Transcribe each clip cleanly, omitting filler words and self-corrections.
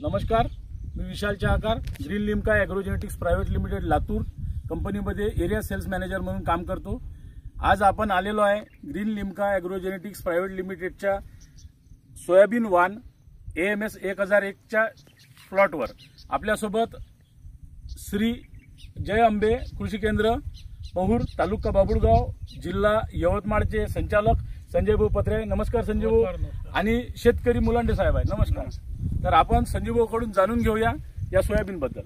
नमस्कार, मी Vishal Chahakar, green Limca agrogenetics private limited Latur कंपनीमध्ये एरिया सेल्स मॅनेजर म्हणून काम करतो। आज आपण आलेलो आहे ग्रीन लिम्का ॲग्रोजेनेटिक्स प्रायव्हेट लिमिटेडच्या सोयाबीन वान AMS 1001 च्या प्लॉटवर। आपल्यासोबत श्री जय अंबे कृषी केंद्र पहुर, तालुका बाबुळगाव, जिल्हा यवतमाळचे संचालक संजय भाऊ पत्रे। नमस्कार संजय भाऊ। आणि शेतकरी मुलांडे साहेब आहे। नमस्कार। तर आपण संजय भाऊ कडून जाणून घेऊया या सोयाबीन बद्दल।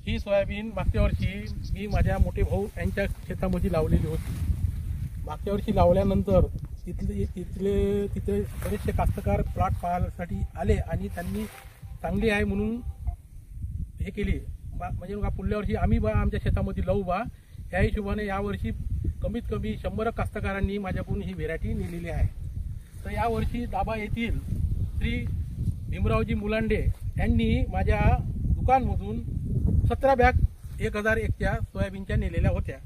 ही सोयाबीन मागच्या वर्षी मी माझ्या मोठे भाऊ यांच्या शेतामध्ये लावलेली होती। मागच्या वर्षी लावल्यानंतर तिथे बरेचसे कास्तकार प्लॉट पाहण्यासाठी आले आणि त्यांनी चांगली आहे म्हणून हे केली। म्हणजे पुढल्या वर्षी आम्ही आमच्या शेतामध्ये लावू बा या हिशोबाने यावर्षी कमीत कमी 100 कास्तकारांनी माझ्याकडून ही व्हेरायटी नेलेली आहे। तर यावर्षी दाबा येथील श्री भीमरावजी मुलांडे यांनी माझ्या दुकानमधून 17 बॅग 1001 च्या सोयाबीनच्या नेलेल्या होत्या।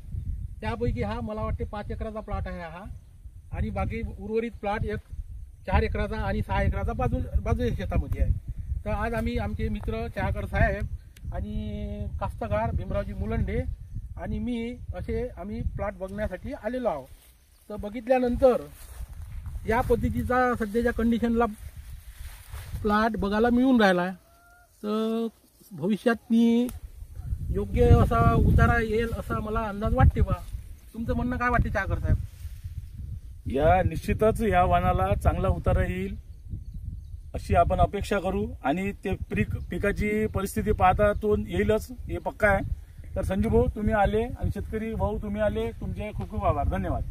त्यापैकी हा मला वाटते 5 एकराचा प्लॉट आहे हा, आणि बाकी उर्वरित प्लॉट 4 एकराचा आणि 6 एकराचा बाजूच्या शेतामध्ये आहे। तर आज आम्ही आमचे मित्र चाहकर साहेब आणि कास्तकार भीमरावजी मुलांडे आणि मी असे आम्ही प्लॉट बघण्यासाठी आलेलो आहोत। तर बघितल्यानंतर या पद्धतीचा सध्याच्या कंडिशनला प्लॉट बघायला मिळून राहिला। तर भविष्यात मी योग्य असा उतारा येईल असा मला अंदाज वाटते बा। तुमचं म्हणणं काय वाटते चाहकर साहेब? या निश्चितच या वाणाला चांगला उतारा येईल अशी आपण अपेक्षा करू, आणि ते पिकाची परिस्थिती पाहता तो येईलच, हे पक्का आहे। तर संजू भाऊ तुम्ही आले आणि शेतकरी भाऊ तुम्ही आले, तुमचे खूप खूप आभार, धन्यवाद।